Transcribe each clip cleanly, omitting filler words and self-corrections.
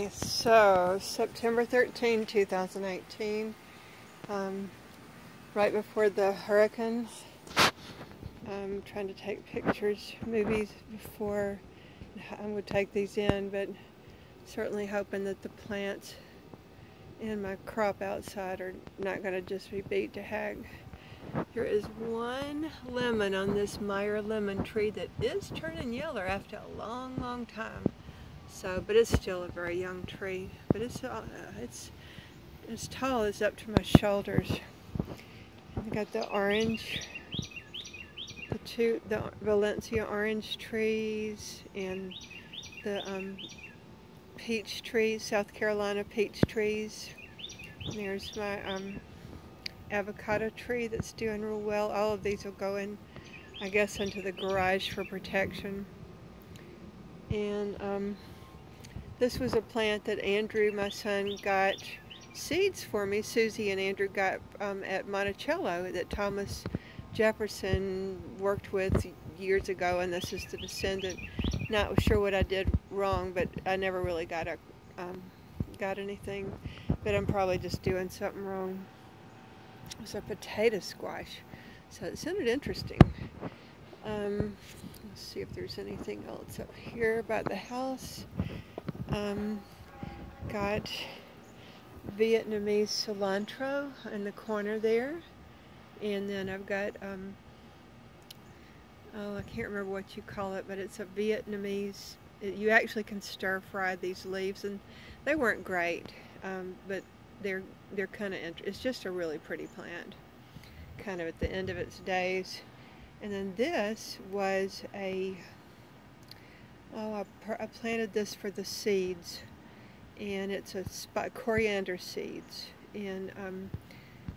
Okay, so September 13, 2018, right before the hurricane. I'm trying to take pictures, movies before I would take these in, but certainly hoping that the plants in my crop outside are not going to just be beat to heck. There is one lemon on this Meyer lemon tree that is turning yellow after a long, long time. So, but it's still a very young tree. But it's as tall as up to my shoulders. I got the orange, the Valencia orange trees, and the peach trees, South Carolina peach trees. And there's my avocado tree that's doing real well. All of these will go in, I guess, into the garage for protection. And this was a plant that Andrew, my son, got seeds for me. Susie and Andrew got at Monticello that Thomas Jefferson worked with years ago, and this is the descendant. Not sure what I did wrong, but I never really got anything. But I'm probably just doing something wrong. It's a potato squash, so it sounded interesting. Let's see if there's anything else up here about the house. Got Vietnamese cilantro in the corner there, and then I've got oh, I can't remember what you call it, but it's a Vietnamese. You actually can stir fry these leaves, and they weren't great, but they're kind of it's just a really pretty plant, kind of at the end of its days. And then this was I planted this for the seeds, and it's a coriander seeds, and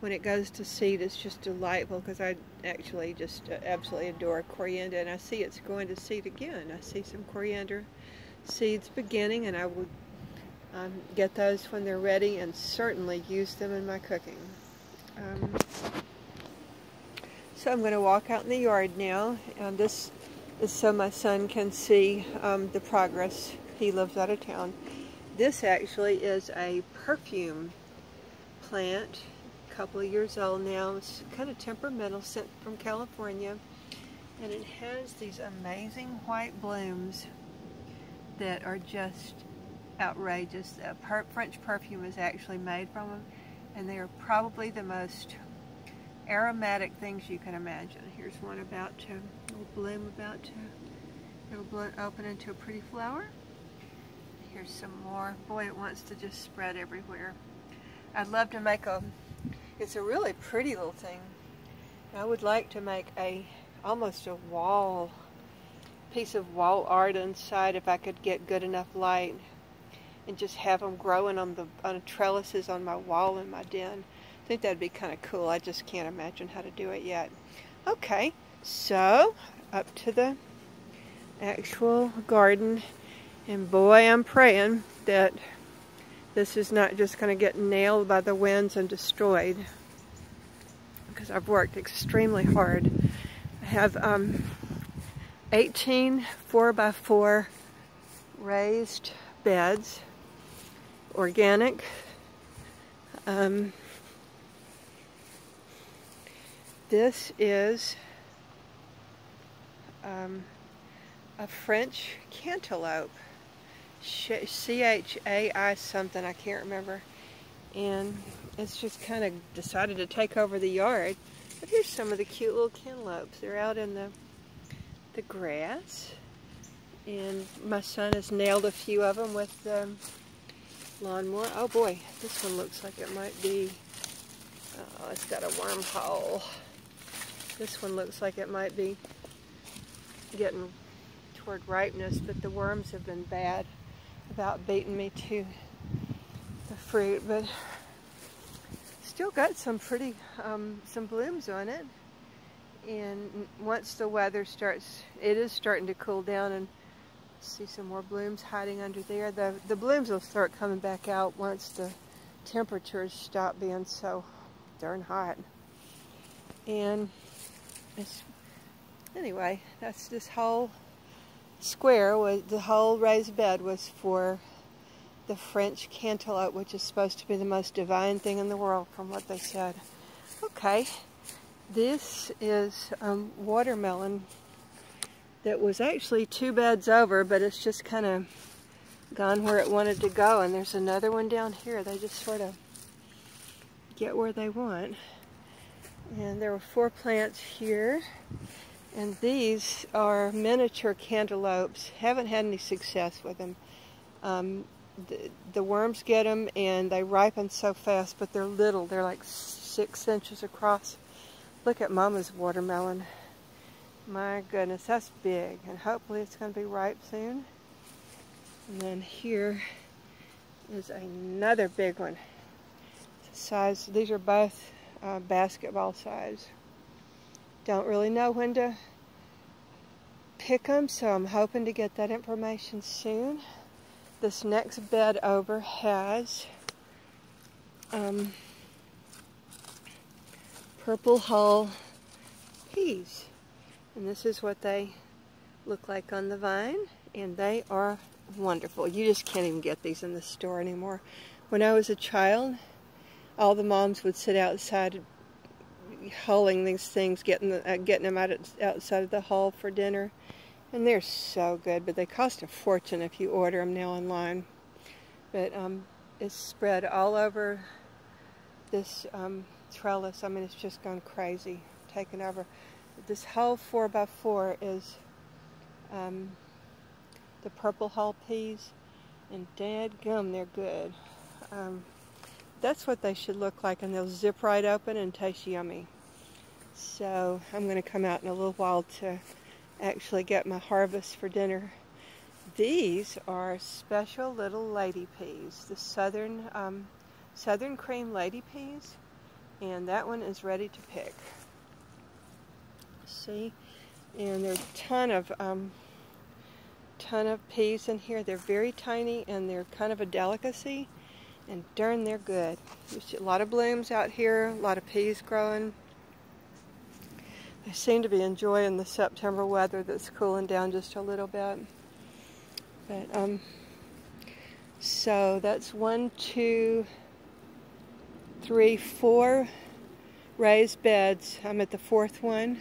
when it goes to seed, it's just delightful because I actually just absolutely adore coriander, and I see it's going to seed again. I see some coriander seeds beginning, and I will get those when they're ready and certainly use them in my cooking. So I'm going to walk out in the yard now, and this is so my son can see the progress. He lives out of town. This actually is a perfume plant, a couple of years old now. It's kind of temperamental, sent from California, and it has these amazing white blooms that are just outrageous. French perfume is actually made from them, and they are probably the most aromatic things you can imagine. Here's one about to, little bloom about to, it'll open into a pretty flower. Here's some more. Boy, it wants to just spread everywhere. I'd love to make it's a really pretty little thing. I would like to make almost a piece of wall art inside if I could get good enough light, and just have them growing on trellises on my wall in my den. I think that'd be kind of cool. I just can't imagine how to do it yet. Okay, so up to the actual garden, and boy, I'm praying that this is not just going to get nailed by the winds and destroyed, because I've worked extremely hard. I have 18 4x4 raised beds, organic. This is a French cantaloupe, C-H-A-I something, I can't remember, and it's just kind of decided to take over the yard. But here's some of the cute little cantaloupes. They're out in the grass, and my son has nailed a few of them with the lawnmower. Oh boy, this one looks like it might be, oh, it's got a wormhole. This one looks like it might be getting toward ripeness, but the worms have been bad about beating me to the fruit. But still got some pretty, some blooms on it. And once the weather starts, it is starting to cool down, and see some more blooms hiding under there. The blooms will start coming back out once the temperatures stop being so darn hot. And anyway, that's this whole square, the whole raised bed was for the French cantaloupe, which is supposed to be the most divine thing in the world from what they said. Okay, this is watermelon that was actually 2 beds over, but it's just kind of gone where it wanted to go. And there's another one down here. They just sort of get where they want. And there were 4 plants here. And these are miniature cantaloupes. Haven't had any success with them. The worms get them and they ripen so fast, but they're little. They're like 6 inches across. Look at Mama's watermelon. My goodness, that's big. And hopefully it's going to be ripe soon. And then here is another big one. Size. These are both basketball size. Don't really know when to pick them, so I'm hoping to get that information soon. This next bed over has purple hull peas. And this is what they look like on the vine. And they are wonderful. You just can't even get these in the store anymore. When I was a child, all the moms would sit outside hulling these things, getting them outside of the hull for dinner. And they're so good, but they cost a fortune if you order them now online. But it's spread all over this trellis. I mean, it's just gone crazy, taken over. This whole 4x4 is the purple hull peas, and dadgum, they're good. That's what they should look like, and they'll zip right open and taste yummy. So I'm going to come out in a little while to actually get my harvest for dinner. These are special little lady peas, the southern cream lady peas, and that one is ready to pick. See, and there's a ton of peas in here. They're very tiny and they're kind of a delicacy, and darn, they're good. There's a lot of blooms out here, a lot of peas growing. They seem to be enjoying the September weather that's cooling down just a little bit. But so that's 1, 2, 3, 4 raised beds. I'm at the 4th one.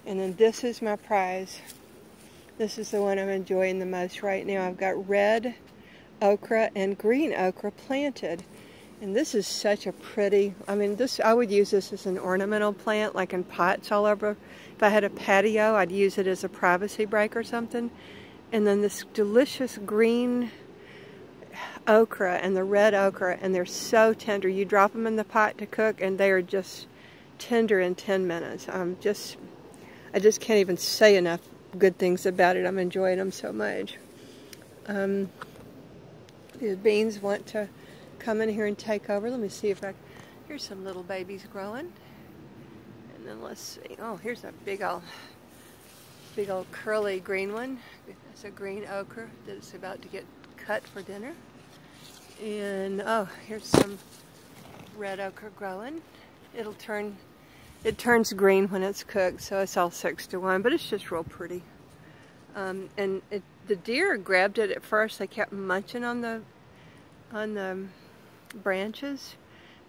And then this is my prize. This is the one I'm enjoying the most right now. I've got red okra and green okra planted. And this is such a pretty, I mean, I would use this as an ornamental plant, like in pots all over. If I had a patio, I'd use it as a privacy break or something. And then this delicious green okra and the red okra, and they're so tender. You drop them in the pot to cook, and they are just tender in 10 minutes. I just can't even say enough good things about it. I'm enjoying them so much. The beans want to come in here and take over. Let me see if here's some little babies growing. And then let's see. Oh, here's a big old curly green one. It's a green okra that's about to get cut for dinner. And oh, here's some red okra growing. It turns green when it's cooked, so it's all 6 to 1, but it's just real pretty. And the deer grabbed it at first. They kept munching on the branches,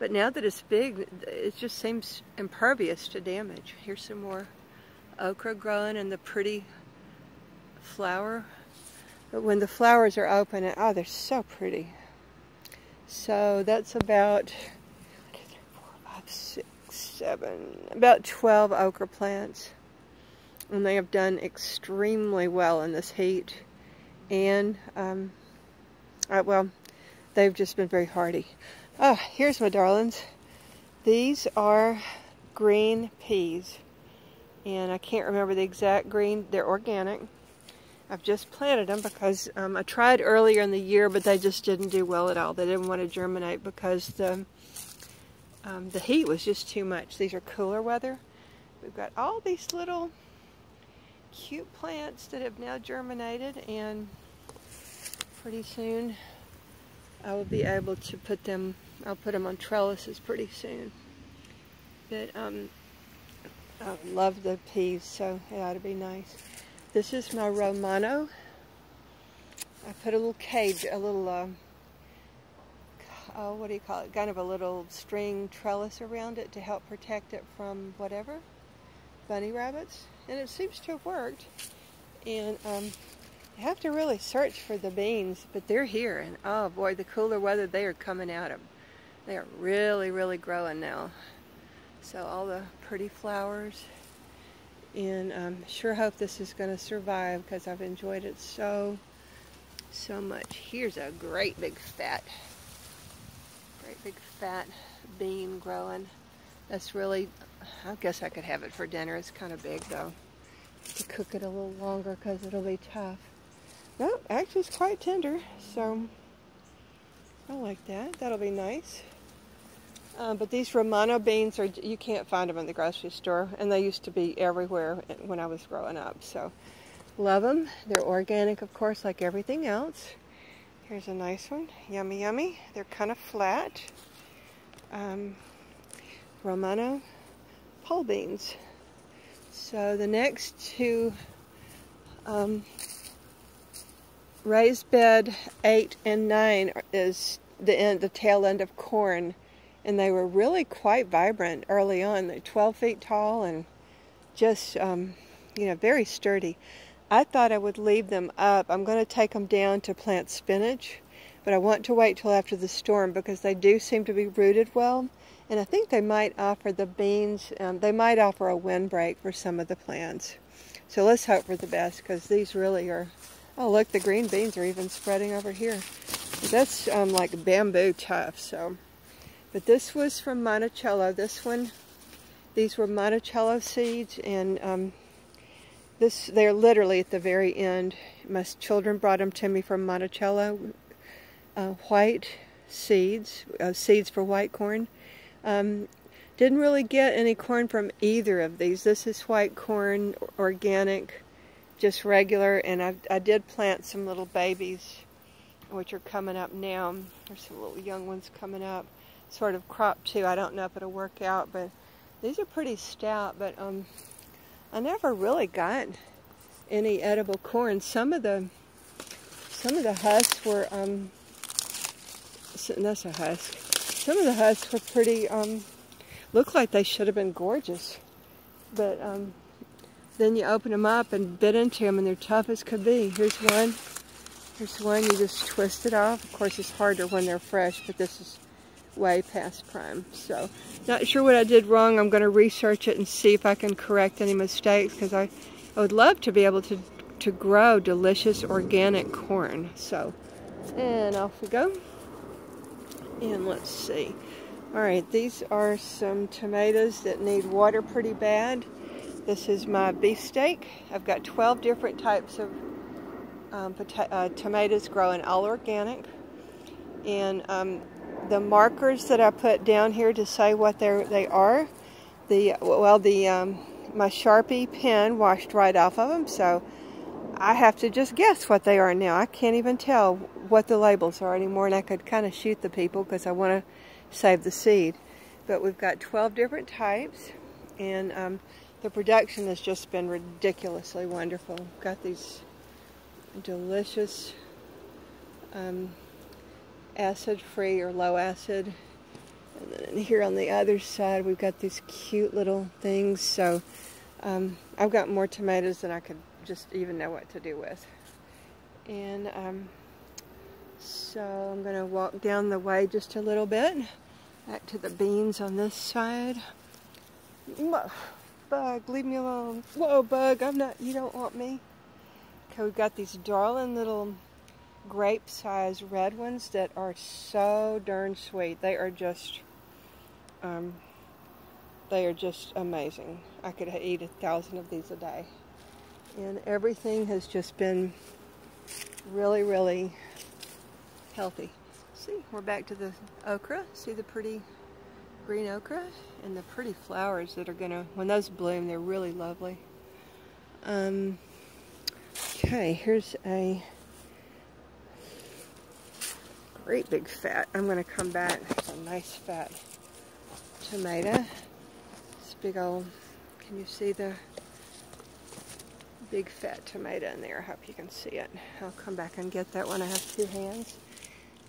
but now that it's big, it just seems impervious to damage. Here's some more okra growing and the pretty flower. But when the flowers are open, oh, they're so pretty. So that's about 1, 2, 3, 4, 5, 6, 7, about 12 okra plants. And they have done extremely well in this heat. And, well, they've just been very hardy. Oh, here's my darlings. These are green peas. And I can't remember the exact green. They're organic. I've just planted them because I tried earlier in the year, but they just didn't do well at all. They didn't want to germinate because the heat was just too much. These are cooler weather. We've got all these little cute plants that have now germinated, and pretty soon I will be able to put them, I'll put them on trellises pretty soon. But I love the peas, so it ought to be nice. This is my Romano. I put a little cage, a little oh, what do you call it? Kind of a little string trellis around it to help protect it from whatever, bunny rabbits. And it seems to have worked. And you have to really search for the beans, but they're here. And oh boy, the cooler weather, they are coming out of. They are really, really growing now. So all the pretty flowers. And sure hope this is going to survive because I've enjoyed it so much. Here's a great big fat bean growing. That's really, I guess I could have it for dinner. It's kind of big though. To cook it a little longer because it'll be tough. No, actually it's quite tender, so I like that. That'll be nice. But these Romano beans, you can't find them in the grocery store, and they used to be everywhere when I was growing up. So love them. They're organic, of course, like everything else. Here's a nice one. Yummy, yummy. They're kind of flat. Romano pole beans. So the next two raised bed 8 and 9 is the tail end of corn. And they were really quite vibrant early on. They're 12 feet tall and just, very sturdy. I thought I would leave them up. I'm going to take them down to plant spinach, but I want to wait till after the storm because they do seem to be rooted well. And I think they might offer the beans, they might offer a windbreak for some of the plants. So let's hope for the best because these really are, oh look, the green beans are even spreading over here. That's like bamboo tough, so. But this was from Monticello. These were Monticello seeds, and they're literally at the very end. My children brought them to me from Monticello. White seeds, seeds for white corn. Didn't really get any corn from either of these. This is white corn, organic, just regular, and I did plant some little babies, which are coming up now. There's some little young ones coming up. Sort of crop too. I don't know if it'll work out, but these are pretty stout. But I never really got any edible corn. Some of the husks were that's a husk. Some of the husks were pretty looked like they should have been gorgeous, but then you open them up and bit into them, and they're tough as could be. Here's one. Here's one. You just twist it off. Of course, it's harder when they're fresh, but this is way past prime. So not sure what I did wrong. I'm going to research it and see if I can correct any mistakes because I would love to be able to grow delicious organic corn. So, and off we go. And let's see. Alright, these are some tomatoes that need water pretty bad. This is my beefsteak. I've got 12 different types of tomatoes growing, all organic. And the markers that I put down here to say what they are, my Sharpie pen washed right off of them, so I have to just guess what they are now. I can't even tell what the labels are anymore, and I could kind of shoot the people because I want to save the seed. But we've got 12 different types, and the production has just been ridiculously wonderful. We've got these delicious acid-free or low acid. And then here on the other side, we've got these cute little things. So I've got more tomatoes than I could just even know what to do with. And so I'm going to walk down the way just a little bit, back to the beans on this side. Bug, leave me alone. Whoa, bug, you don't want me. Okay, we've got these darling little grape-sized red ones that are so darn sweet. They are just amazing. I could eat 1,000 of these a day. And everything has just been really, really healthy. See, we're back to the okra. See the pretty green okra and the pretty flowers that are gonna, when those bloom, they're really lovely. Okay, here's a great big fat. I'm going to come back. There's a nice fat tomato. This big old, can you see the big fat tomato in there? I hope you can see it. I'll come back and get that when I have two hands.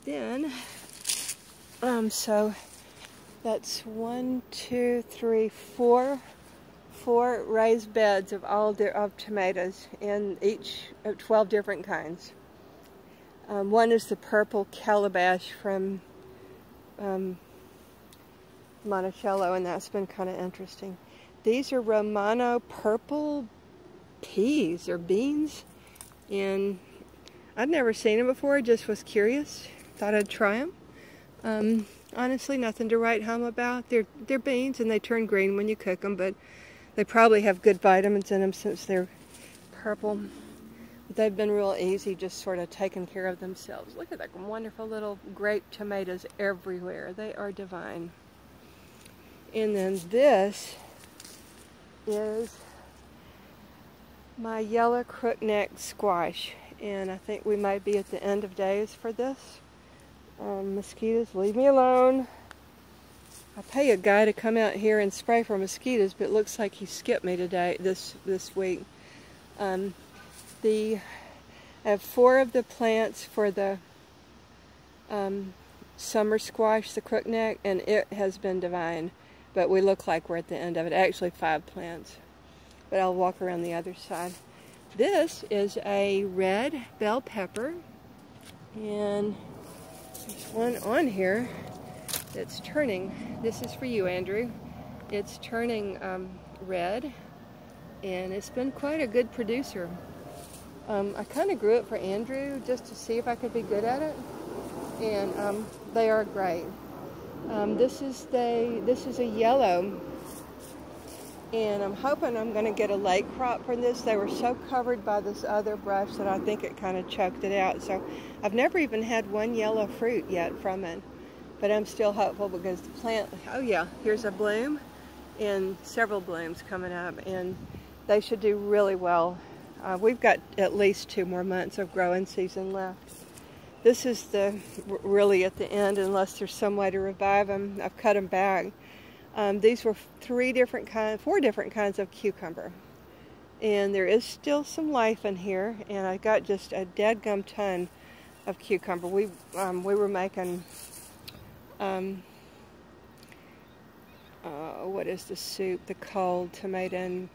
Then So that's 1, 2, 3, 4 raised beds of of tomatoes, in each of 12 different kinds. One is the purple calabash from Monticello, and that's been kind of interesting. These are Romano purple peas or beans, and I'd never seen them before. Just was curious, thought I'd try them. Honestly, nothing to write home about. They're beans, and they turn green when you cook them, but they probably have good vitamins in them since they're purple. They've been real easy, just sort of taking care of themselves. Look at that wonderful little grape tomatoes everywhere. They are divine. And then this is my yellow crookneck squash, and I think we might be at the end of days for this. Mosquitoes, leave me alone. I pay a guy to come out here and spray for mosquitoes, but it looks like he skipped me today, this week. I have 4 of the plants for the summer squash, the crookneck, and it has been divine. But we look like we're at the end of it. Actually 5 plants. But I'll walk around the other side. This is a red bell pepper, and there's one on here that's turning. This is for you, Andrew. It's turning red, and it's been quite a good producer. I kind of grew it for Andrew just to see if I could be good at it, and they are great. This is a yellow, and I'm hoping I'm going to get a late crop from this. They were so covered by this other brush that I think it kind of choked it out. So I've never even had one yellow fruit yet from it, but I'm still hopeful because the plant, oh yeah, here's a bloom and several blooms coming up, and they should do really well. We've got at least 2 more months of growing season left. This is really at the end, unless there's some way to revive them. I've cut them back. These were 4 different kinds of cucumber, and there is still some life in here. And I got just a dadgum ton of cucumber. We were making what is the soup? The cold tomato and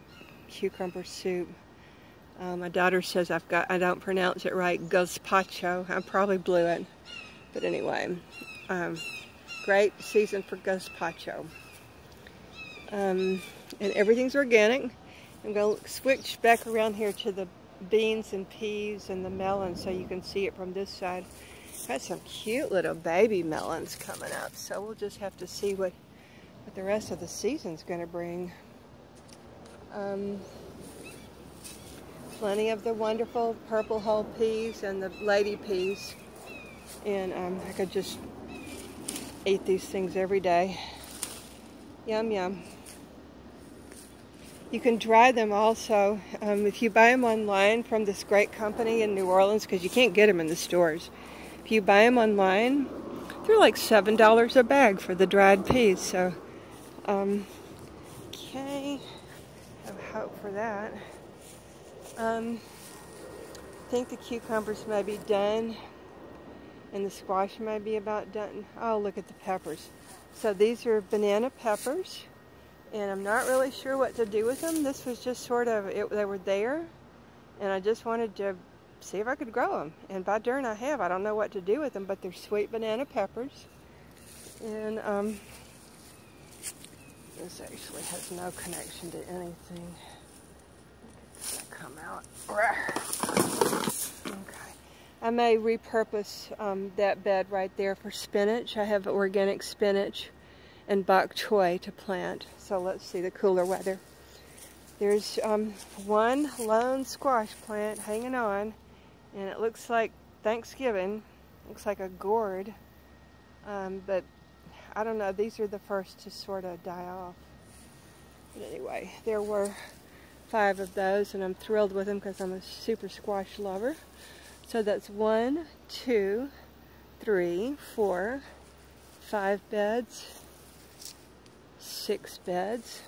cucumber soup. My daughter says I don't pronounce it right, gazpacho. I probably blew it. But anyway, great season for gazpacho. And everything's organic. I'm going to switch back around here to the beans and peas and the melons so you can see it from this side. Got some cute little baby melons coming up, so we'll just have to see what the rest of the season's going to bring. Plenty of the wonderful purple whole peas and the lady peas, and I could just eat these things every day. Yum yum. You can dry them also if you buy them online from this great company in New Orleans, because you can't get them in the stores. If you buy them online, they're like $7 a bag for the dried peas. So okay, have hope for that. I think the cucumbers may be done, and the squash may be about done. Oh, look at the peppers. So these are banana peppers, and I'm not really sure what to do with them. This was just sort of, they were there, and I just wanted to see if I could grow them. And by darn I have. I don't know what to do with them, but they're sweet banana peppers. And this actually has no connection to anything. Come out. Okay. I may repurpose that bed right there for spinach. I have organic spinach and bok choy to plant. So let's see the cooler weather. There's one lone squash plant hanging on, and it looks like Thanksgiving. Looks like a gourd, but I don't know. These are the first to sort of die off. But anyway, there were 5 of those, and I'm thrilled with them because I'm a super squash lover. So that's 1, 2, 3, 4, 5 beds, 6 beds.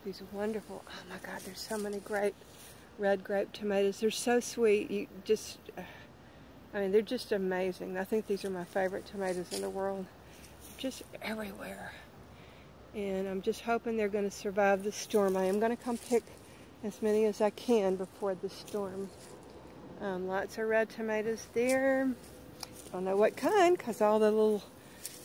These wonderful, oh my God, there's so many great red grape tomatoes. They're so sweet. You just, I mean, they're just amazing. I think these are my favorite tomatoes in the world. just everywhere. And I'm just hoping they're going to survive the storm. I am going to come pick as many as I can before the storm. Lots of red tomatoes there. Don't know what kind because all the little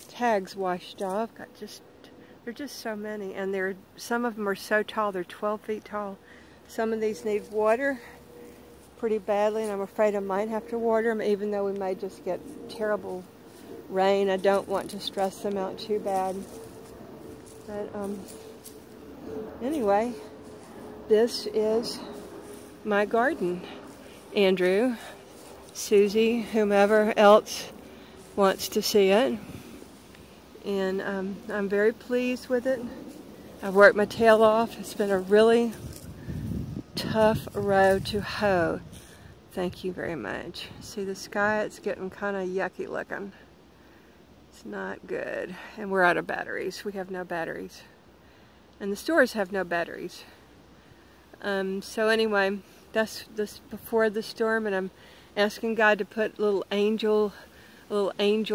tags washed off. They're just so many, and some of them are so tall. They're 12 feet tall. Some of these need water pretty badly, and I'm afraid I might have to water them, even though we may just get terrible rain. I don't want to stress them out too bad. But anyway, this is my garden. Andrew, Susie, whomever else wants to see it. And I'm very pleased with it. I've worked my tail off. It's been a really tough row to hoe. Thank you very much. See the sky? It's getting kind of yucky looking. It's not good. And we're out of batteries. We have no batteries. And the stores have no batteries. So anyway, that's this before the storm, and I'm asking God to put a little angel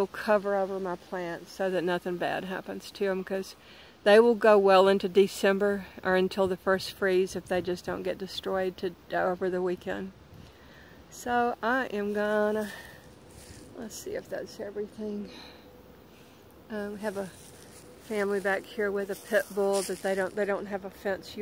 cover over my plants so that nothing bad happens to them, because they will go well into December or until the first freeze if they just don't get destroyed over the weekend. So I am gonna, let's see if that's everything. We have a family back here with a pit bull that they don't have a fence yard.